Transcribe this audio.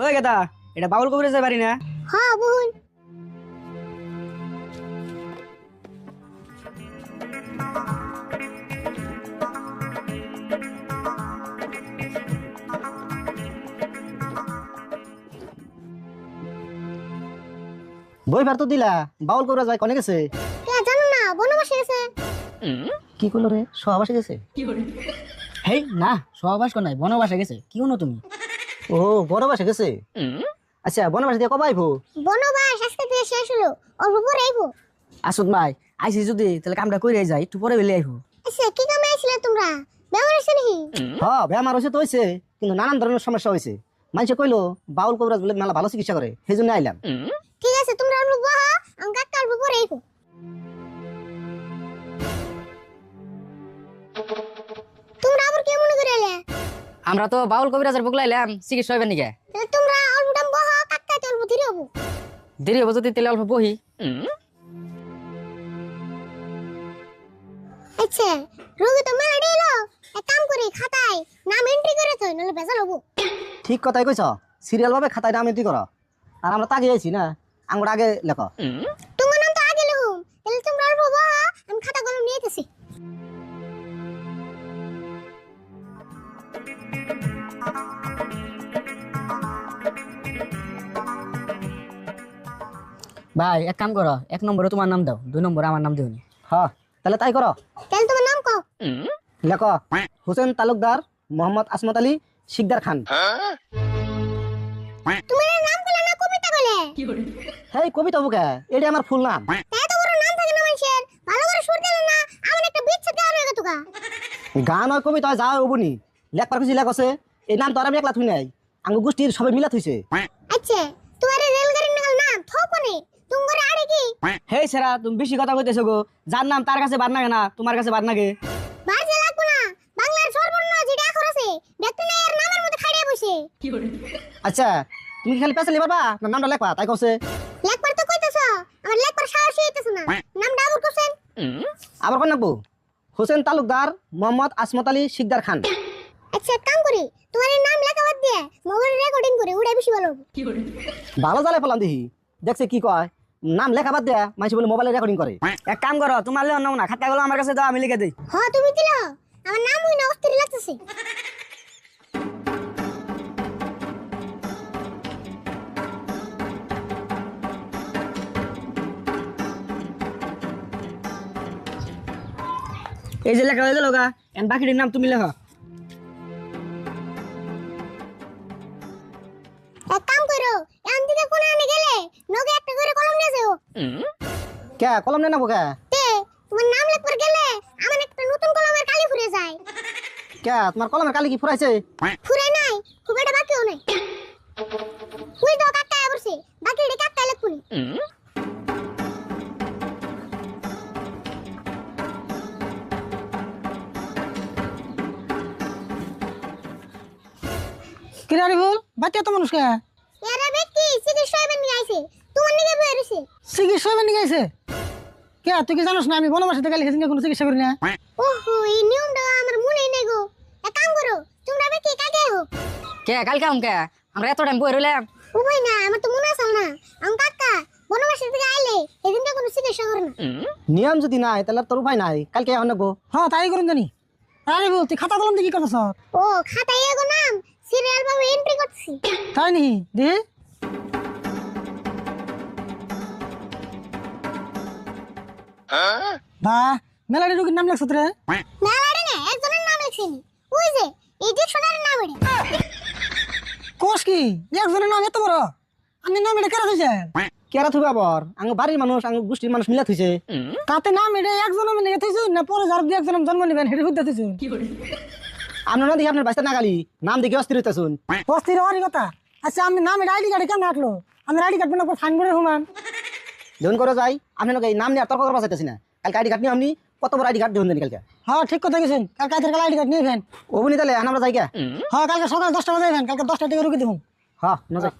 ওই গেদা এটা বাউল কবিরাজের বাড়ি না? হ্যাঁ বহুল। বই ভার তো দিলা, বাউল কবিরাজ ভাই কনে গেছে? কে জানো না, বনবাসে গেছে। কি করলো রে, সহবাসে গেছে? হেই না, সহবাস কর নাই, বনবাসে গেছে। কি হনো তুমি? ও বনবাসে গেছে। আচ্ছা বনবাসে দিয়ে কবে আইবো? বনবাস আজকে থেকে শেষ হলো, অল্প পরে আইবো। আসুদ ভাই আইসি যদি তাহলে কামটা করে যাই, একটু পরে বেলে আইবো। আচ্ছা কি কামে আইছিলে তোমরা? ব্যবহার হয়েছে নাকি? হ্যাঁ বেমার হয়েছে তো হয়েছে, কিন্তু নানান ধরনের সমস্যা হয়েছে। মানুষে কইলো বাউল কবিরাজ বলে মেলা ভালো চিকিৎসা করে, সেই জন্য আইলাম। ঠিক আছে তোমরা অল্প বহা, আমি কাকা অল্প পরে আইবো। তোমরা আবার কি মনে করে এলে? আমরা তো বাউল কবিরাজের বগলাইলাম, চিকিৎসা হইবেন নাকি? তাহলে তোমরা অল্প টাইম বহা, কাকা তো অল্প ধীরে হবো। দেরি হবো যদি তাহলে অল্প বহি। আচ্ছা রোগী তো মেলা এলো, এক কাম করি খাতায় নাম এন্ট্রি করে তো, নাহলে বেজাল হবো। ঠিক কথাই কইছ, সিরিয়াল ভাবে খাতায় নাম এন্ট্রি করো। আর আমরা তাকে আইছি না, আমরা আগে লেখো। তোমার নাম তো আগে লিখুম, তাহলে তোমরা অল্প বহা, আমি খাতা কলম নিয়ে যেতেছি। ভাই এক কাম করো, 1 নম্বরে তোমার নাম দাও, 2 নম্বরে আমার নাম দিও নি। হ্যাঁ তাহলে তাই করো। তাহলে তোমার নাম কও। লেখো হোসেন তালুকদার, মোহাম্মদ আসমত আলী, শিকদার খান। তোমার এই নাম কইলা না কবিতা কইলে? হেই কবিতা বুকে, এটা আমার ফুল নাম। তাই তো বড় নাম থাকে না মানুষের, ভালো করে সুর দিলে না আমার একটা বিচ্ছেদ দেওয়া হয়ে গেল তোকা। গান আর কবিতা যা হবনি, লেখবার কিছু লেখ আছে। এই নাম তো আর আমি একলা থুই নাই, আঙ্গু গোষ্ঠীর সবাই মিলা থইছে। আচ্ছা তোমার এই রেলগাড়ির নাম থপনে তুমি আড়ে কি? হেই সেরা, তুমি বেশি কথা কইতেছো গো। যার নাম তার কাছে বাদ নাগে না, তোমার কাছে বাদ নাগে? বাজে লাগবো না, বাংলার সর্বর্ণ যেটা অক্ষর আছে ব্যক্তি এর নামের মধ্যে খাড়িয়ে বসে। আচ্ছা তুমি কি খালি পেছালি বাবা না নামটা লেখবা তাই কছে? লেখবার তো কইতেছ, আমার লেখবার সাহসই হইতেছ না। নামটা আবার কোসেন? আবার কোন নামবো? হোসেন তালুকদার, মোহাম্মদ আসমত আলী, শিকদার খান। আচ্ছা এক কাম করি, তোমার এই নাম লেখা বাদ দিয়ে মোবাইল রেকর্ডিং করে ওটা বেশি ভালো হবে। ভালো জালে পেলাম দেখি, দেখছে কি কয়, নাম লেখা বাদ দেয়া মানুষ বলে মোবাইলে রেকর্ডিং করে। এক কাম করো, তোমার লেও নাও না, খাতাগুলো আমার কাছে দাও, আমি লিখে দেই। হ্যাঁ তুমি দিল, আমার নাম হই না অস্থির লাগতেছে। এই যে লেখা হয়ে গেল গা, এন বাকিটির নাম তুমি লেখো। এক কাম করো, এখান থেকে কোনে আনে গেলে নগে একটা করে কলম নিয়ে যাও। কে কলম নেই নাবো কে? তে তোমার নাম লিখবার গেলে আমার একটা নতুন কলমের কালি ফুরে যায়। কে তোমার কলমের কালি কি ফুরাইছে? ফুরে নাই, খুব একটা বাকিও নাই। ওই তো কাকা বসে, বাকি এটা কাকা লিখুনি। কিরানি বল বাচ্চা তো মানুষ কে এরা ব্যক্তি চিকিৎসা হইবার নিয়ে আইছে, তোমার নিকে বই রইছে। চিকিৎসা হবে নাকি আছে? কে তুই কি জানোস না আমি বনবাসে থেকে লিখেছি কোনো চিকিৎসা করি না? ওহো এই নিয়মটা আমার মনে নেই গো। এক কাম করো, তোমরা ব্যক্তি কাকে হো? কে কালকে কে আমরা এত টাইম বই রইলাম? উপায় না, আমার তো মনে আসল না। আমার কাকা বনবাসী থেকে আইলে এদিনটা কোনো চিকিৎসা করে না। নিয়ম যদি নাই তাহলে তোর উপায় নাই, কালকে এখন নেবো। হ্যাঁ তাই করুন জানি। আরে বল তুই খাতা কলম দিয়ে কি করতেছ? ও খাতায় এগো নাম সিরিয়াল ভাবে এন্ট্রি করতেছি। তাই নি দে বাহ মেলাডি রোগীর নাম লেখছ রে? মেলারে না একজনের নাম লিখছিনি, ওই যে এই ডিকশনারির নাম এটা। কোষ কি একজনের নাম এত বড়? আমি নাম এটা কেন হয়েছে? কেরা থুবে আবার, আঙ্গ বাড়ির মানুষ আঙ্গ গোষ্ঠীর মানুষ মিলা থইছে। তাতে নাম এটা একজন আমি লিখে থইছুন না পরে যার দিয়ে একজন জন্ম নিবেন হেঁটে হইতে থইছুন? আপনারা দেখি আপনার বাচ্চা না গালি নাম দেখে অস্থির হইতেছুন। অস্থির হওয়ারই কথা। আচ্ছা আমি নাম এটা আইডি কার্ডে কেন রাখলো? আমি আইডি কার্ড বানাবো ফাইন করে হুমান। যখন করে যাই আপনার এই নাম নিয়ে আর তর্ক করবা চাইতেছি না। কালকে আইডি কার্ড নিয়ে আপনি কত বড় আইডি কার্ড দেখুন দেন কালকে। হ্যাঁ ঠিক কথা গেছেন, কালকে কালকে আইডি কার্ড নিয়ে ফেন। অবনি তাহলে আমরা যাই কে? হ্যাঁ কালকে সকাল 10টা বাজে ফেন, কালকে 10টা থেকে রুকি দেবো। হ্যাঁ না যাই।